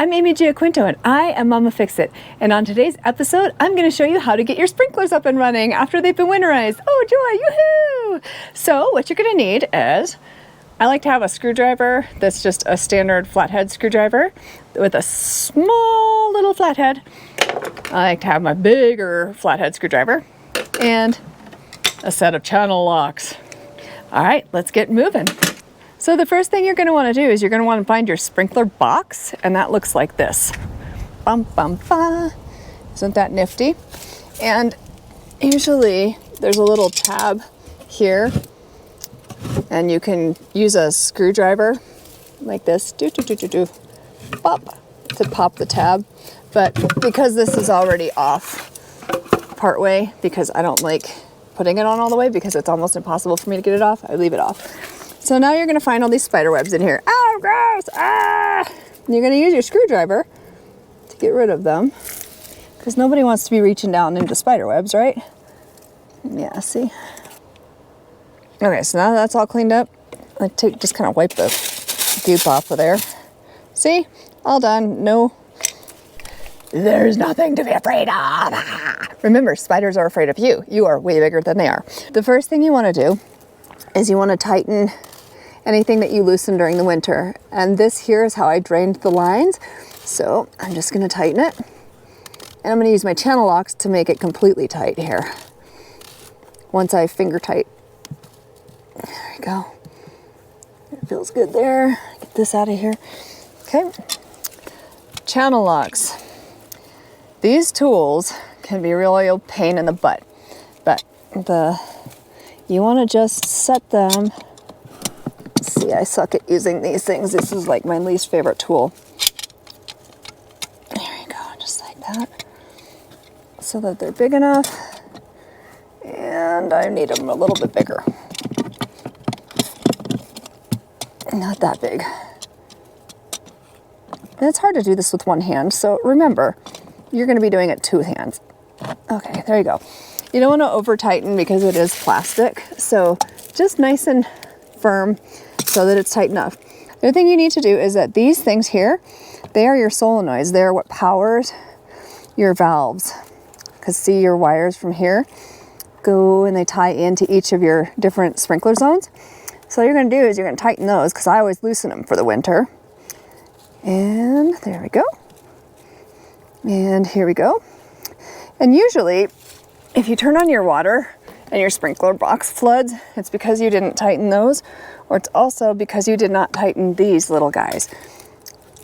I'm Amy Giaquinto and I am Mama Fix-It. And on today's episode, I'm going to show you how to get your sprinklers up and running after they've been winterized. Oh joy, yoo-hoo! So what you're going to need is, I like to have a screwdriver that's just a standard flathead screwdriver with a small little flathead. I like to have my bigger flathead screwdriver and a set of channel locks. All right, let's get moving. So the first thing you're going to want to do is you're going to want to find your sprinkler box, and that looks like this. Bum, bum, ba. Isn't that nifty? And usually there's a little tab here, and you can use a screwdriver like this, pop, to pop the tab. But because this is already off part way, because I don't like putting it on all the way because it's almost impossible for me to get it off, I leave it off. So now you're going to find all these spider webs in here. Oh, gross! Ah! And you're going to use your screwdriver to get rid of them, because nobody wants to be reaching down into spider webs, right? Yeah, see? Okay, so now that that's all cleaned up, I just kind of wipe the goop off of there. See? All done. No. There's nothing to be afraid of. Remember, spiders are afraid of you. You are way bigger than they are. The first thing you want to do is you want to tighten anything that you loosen during the winter. And this here is how I drained the lines. So I'm just going to tighten it. And I'm going to use my channel locks to make it completely tight here. Once I finger tight. There we go. It feels good there. Get this out of here. Okay. Channel locks. These tools can be really a pain in the butt. But you want to just set them. See, I suck at using these things. This is like my least favorite tool. There you go, just like that. So that they're big enough. And I need them a little bit bigger. Not that big. And it's hard to do this with one hand, so remember, you're going to be doing it two hands. Okay, there you go. You don't want to over tighten because it is plastic, so just nice and firm so that it's tight enough. The other thing you need to do is that these things here, they are your solenoids. They're what powers your valves. Because see, your wires from here go and they tie into each of your different sprinkler zones. So what you're going to do is you're going to tighten those, because I always loosen them for the winter. And there we go. And here we go. And usually, if you turn on your water and your sprinkler box floods, it's because you didn't tighten those, or it's also because you did not tighten these little guys.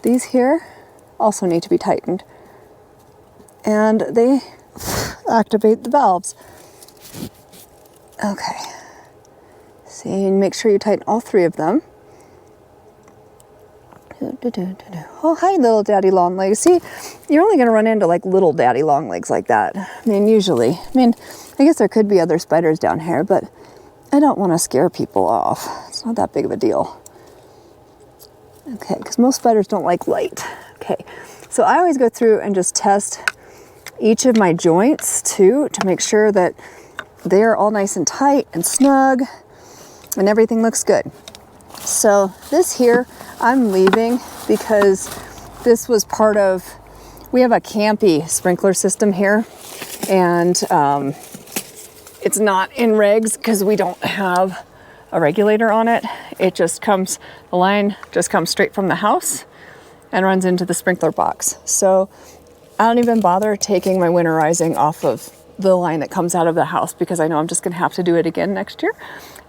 These here also need to be tightened. And they activate the valves. Okay. See, make sure you tighten all three of them. Oh, hi, little daddy long legs. See, you're only going to run into like little daddy long legs like that. I mean, usually. I guess there could be other spiders down here, but I don't want to scare people off. It's not that big of a deal. Okay, because most spiders don't like light. Okay, so I always go through and just test each of my joints too, to make sure that they're all nice and tight and snug and everything looks good. So this here, I'm leaving because this was part of, we have a Campy sprinkler system here, and it's not in regs because we don't have a regulator on it. It just comes, the line just comes straight from the house and runs into the sprinkler box. So I don't even bother taking my winterizing off of the line that comes out of the house, because I know I'm just going to have to do it again next year.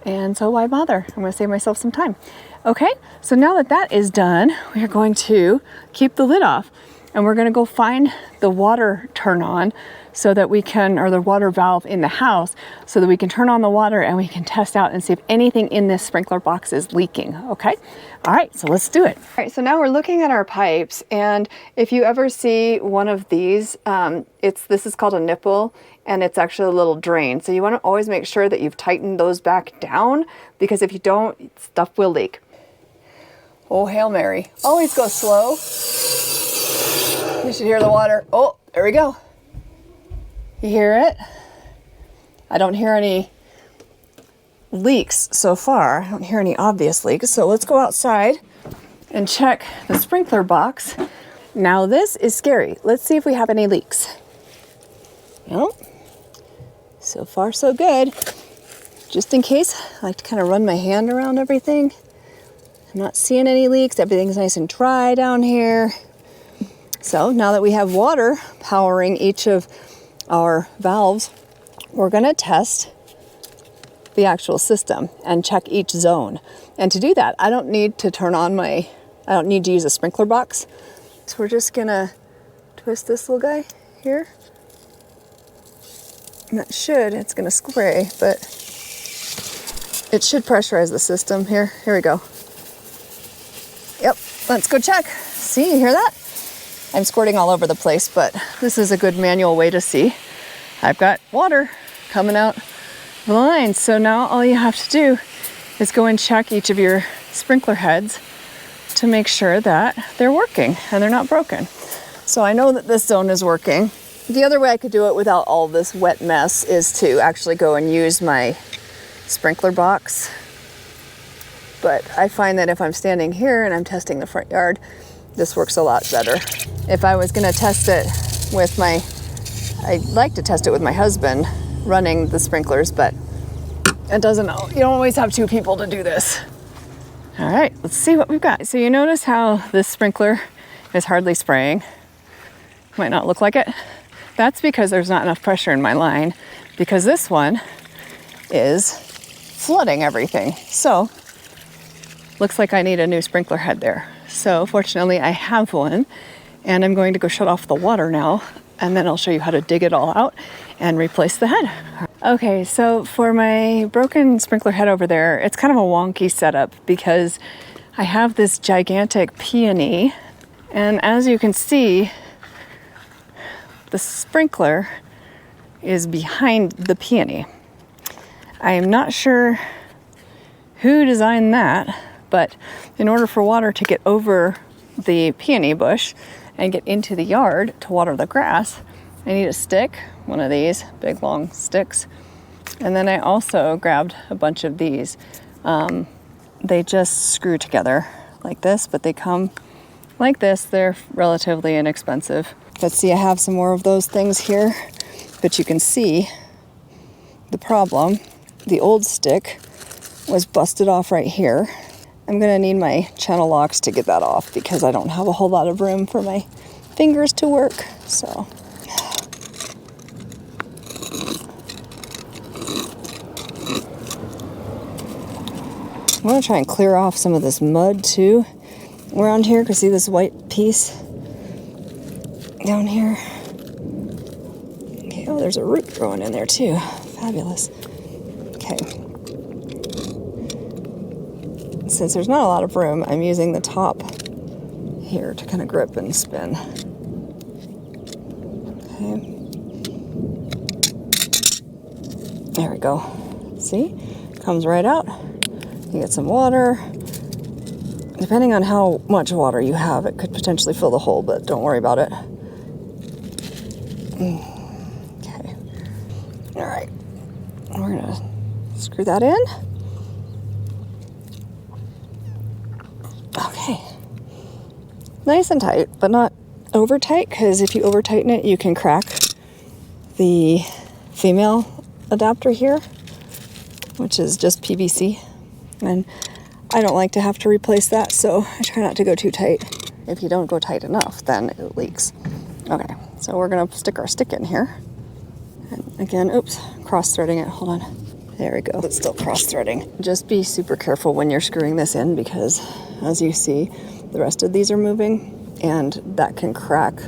And so why bother? I'm going to save myself some time. Okay, so now that that is done, we are going to keep the lid off, and we're going to go find the water turn on so that we can, or the water valve in the house, so that we can turn on the water and we can test out and see if anything in this sprinkler box is leaking. Okay, all right, so let's do it. All right, so now we're looking at our pipes, and if you ever see one of these, this is called a nipple, and it's actually a little drain. So you want to always make sure that you've tightened those back down, because if you don't, stuff will leak. Oh, Hail Mary. Always go slow. You should hear the water. Oh, there we go. You hear it? I don't hear any leaks so far. I don't hear any obvious leaks. So let's go outside and check the sprinkler box Now this is scary. Let's see if we have any leaks. Well, so far so good. Just in case, I like to kind of run my hand around everything. I'm not seeing any leaks. Everything's nice and dry down here. So now that we have water powering each of our valves, we're gonna test the actual system and check each zone. And to do that, I don't need to use a sprinkler box. So we're just gonna twist this little guy here. And it's gonna spray, but it should pressurize the system here. Here we go. Yep, let's go check. See, you hear that? I'm squirting all over the place, but this is a good manual way to see. I've got water coming out of the line. So now all you have to do is go and check each of your sprinkler heads to make sure that they're working and they're not broken. So I know that this zone is working. The other way I could do it without all this wet mess is to actually go and use my sprinkler box. But I find that if I'm standing here and I'm testing the front yard, this works a lot better. If I was gonna test it with I'd like to test it with my husband running the sprinklers, but you don't always have two people to do this. All right, let's see what we've got. So you notice how this sprinkler is hardly spraying. Might not look like it. That's because there's not enough pressure in my line, because this one is flooding everything. So looks like I need a new sprinkler head there. So fortunately I have one, and I'm going to go shut off the water now, and then I'll show you how to dig it all out and replace the head. Okay, so for my broken sprinkler head over there, it's kind of a wonky setup because I have this gigantic peony, and as you can see, the sprinkler is behind the peony. I am not sure who designed that, but in order for water to get over the peony bush and get into the yard to water the grass, I need a stick, one of these big long sticks. And then I also grabbed a bunch of these. They just screw together like this, but they come like this. They're relatively inexpensive. Let's see, I have some more of those things here, but you can see the problem. The old stick was busted off right here. I'm gonna need my channel locks to get that off because I don't have a whole lot of room for my fingers to work, so. I'm gonna try and clear off some of this mud too around here, because see this white piece down here? Okay, oh, there's a root growing in there too. Fabulous. Okay. Since there's not a lot of room, I'm using the top here to kind of grip and spin. Okay. There we go. See? Comes right out. You get some water. Depending on how much water you have, it could potentially fill the hole, but don't worry about it. Okay. All right. We're gonna screw that in. Okay. Nice and tight, but not over tight, because if you over tighten it, you can crack the female adapter here, which is just PVC. And I don't like to have to replace that, so I try not to go too tight. If you don't go tight enough, then it leaks. Okay, so we're gonna stick our stick in here. And again, oops, cross-threading it, hold on. There we go, it's still cross-threading. Just be super careful when you're screwing this in, because as you see, the rest of these are moving, and that can crack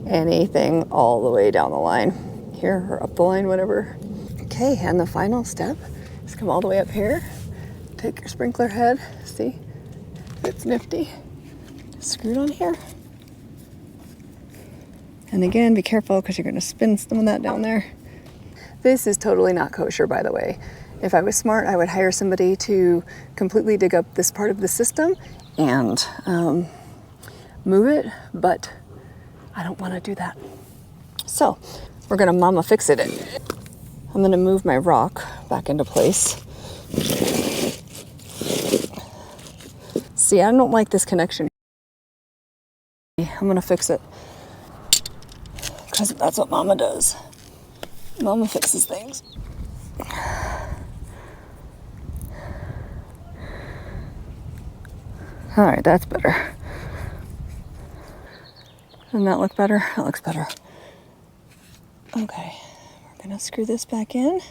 anything all the way down the line. Here, or up the line, whatever. Okay, and the final step is come all the way up here. Take your sprinkler head, see, it's nifty, screwed on here. And again, be careful because you're gonna spin some of that down there. This is totally not kosher, by the way. If I was smart, I would hire somebody to completely dig up this part of the system and move it, but I don't wanna do that. So, we're gonna mama fix it. I'm gonna move my rock back into place. See, I don't like this connection. I'm gonna fix it because that's what Mama does. Mama fixes things. All right, that's better. Doesn't that look better? That looks better. Okay, we're gonna screw this back in.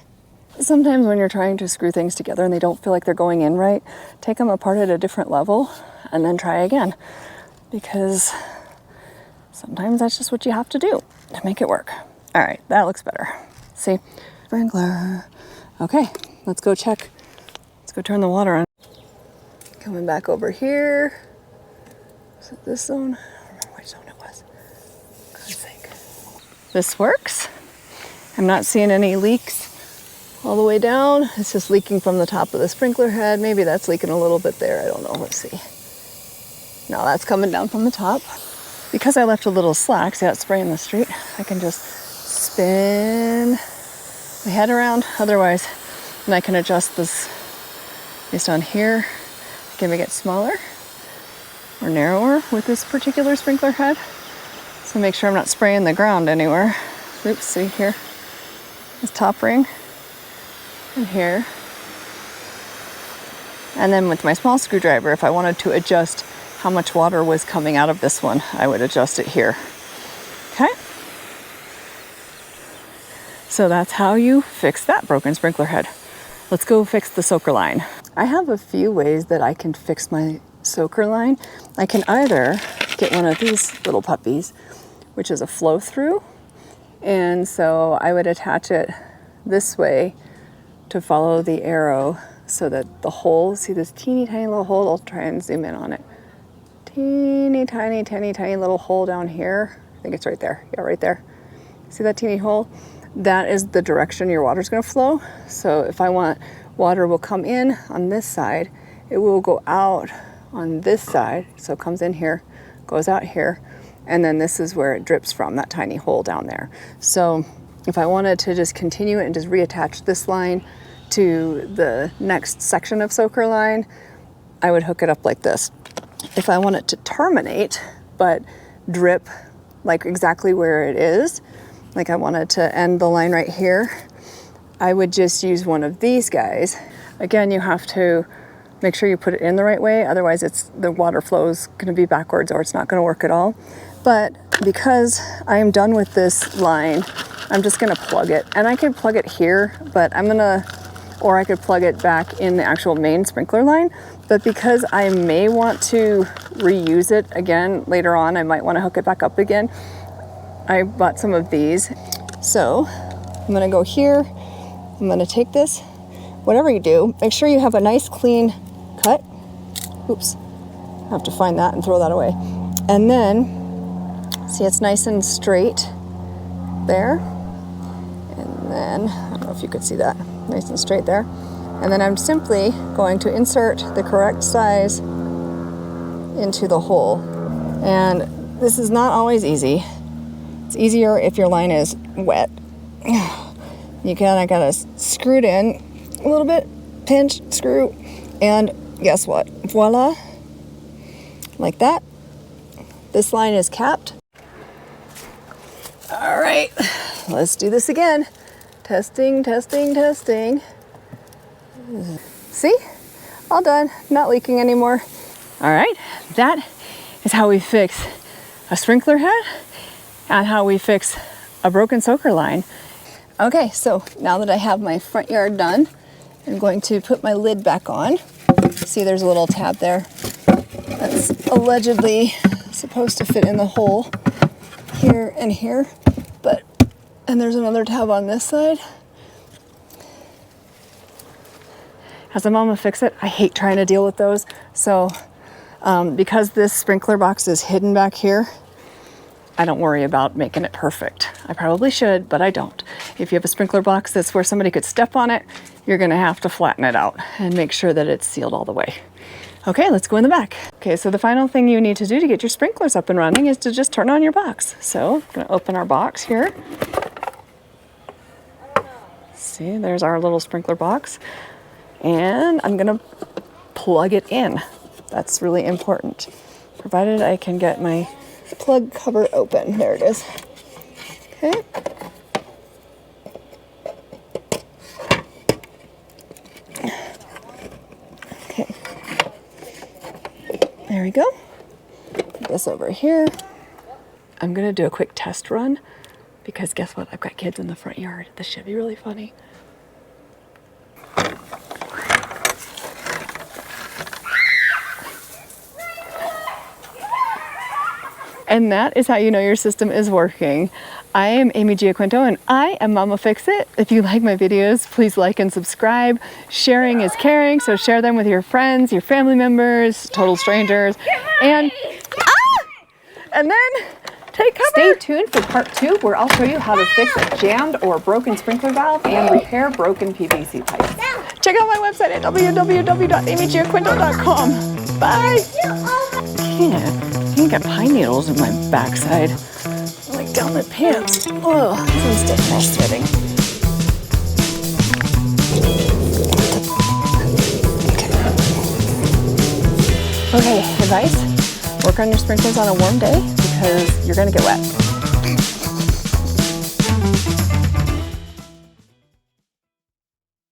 Sometimes when you're trying to screw things together and they don't feel like they're going in right, take them apart at a different level and then try again. Because sometimes that's just what you have to do to make it work. All right, that looks better. See, sprinkler. Okay, let's go check. Let's go turn the water on. Coming back over here. Is it this zone? I don't remember which zone it was. I think. This works. I'm not seeing any leaks all the way down. It's just leaking from the top of the sprinkler head. Maybe that's leaking a little bit there. I don't know. Let's see. No, that's coming down from the top. Because I left a little slack, see how it's spraying the street? I can just spin my head around. Otherwise, and I can adjust this based on here. I can make it smaller or narrower with this particular sprinkler head. So make sure I'm not spraying the ground anywhere. Oops, see here? This top ring. And here. And then with my small screwdriver, if I wanted to adjust how much water was coming out of this one, I would adjust it here. Okay? So that's how you fix that broken sprinkler head. Let's go fix the soaker line. I have a few ways that I can fix my soaker line. I can either get one of these little puppies, which is a flow through. And so I would attach it this way to follow the arrow so that the hole, see this teeny tiny little hole? I'll try and zoom in on it. Teeny tiny little hole down here. I think it's right there. Yeah, right there. See that teeny hole? That is the direction your water's gonna flow. So if I want water will come in on this side, it will go out on this side. So it comes in here, goes out here, and then this is where it drips from, that tiny hole down there. So if I wanted to just continue it and just reattach this line to the next section of soaker line, I would hook it up like this. If I want it to terminate, but drip like exactly where it is, like I wanted to end the line right here, I would just use one of these guys. Again, you have to make sure you put it in the right way, otherwise the water flow is going to be backwards or it's not going to work at all. But because I am done with this line, I'm just going to plug it. And I can plug it here, but or I could plug it back in the actual main sprinkler line. But because I may want to reuse it again later on, I might want to hook it back up again, I bought some of these. So I'm going to go here. I'm going to take this. Whatever you do, make sure you have a nice clean cut. Oops, I have to find that and throw that away. And then, see, it's nice and straight there. And then, I don't know if you could see that, nice and straight there. And then I'm simply going to insert the correct size into the hole. And this is not always easy. It's easier if your line is wet. You gotta screw it in a little bit, pinch, screw, and guess what? Voila, like that. This line is capped. All right, let's do this again. Testing. See? All done, not leaking anymore. All right, that is how we fix a sprinkler head and how we fix a broken soaker line. Okay, so now that I have my front yard done, I'm going to put my lid back on. See, there's a little tab there that's allegedly supposed to fit in the hole here and here, and there's another tab on this side. As a Mama Fix-It, I hate trying to deal with those. So because this sprinkler box is hidden back here, I don't worry about making it perfect. I probably should, but I don't. If you have a sprinkler box that's where somebody could step on it, you're gonna have to flatten it out and make sure that it's sealed all the way. Okay, let's go in the back. Okay, so the final thing you need to do to get your sprinklers up and running is to just turn on your box. So I'm gonna open our box here. See, there's our little sprinkler box. And I'm gonna plug it in. That's really important. Provided I can get my plug cover open. There it is. Okay. Okay. There we go. Put this over here. I'm gonna do a quick test run because guess what? I've got kids in the front yard. This should be really funny. And that is how you know your system is working. I am Amy Giaquinto and I am Mama Fix It. If you like my videos, please like and subscribe. Sharing is caring, so share them with your friends, your family members, total strangers, and then take cover. Stay tuned for part 2 where I'll show you how to fix a jammed or broken sprinkler valve and repair broken PVC pipes. Check out my website at www.amygiaquinto.com. Bye. I get pine needles in my backside, like down my pants. Oh, this one's still cross-threading. Okay, advice: work on your sprinklers on a warm day because you're gonna get wet.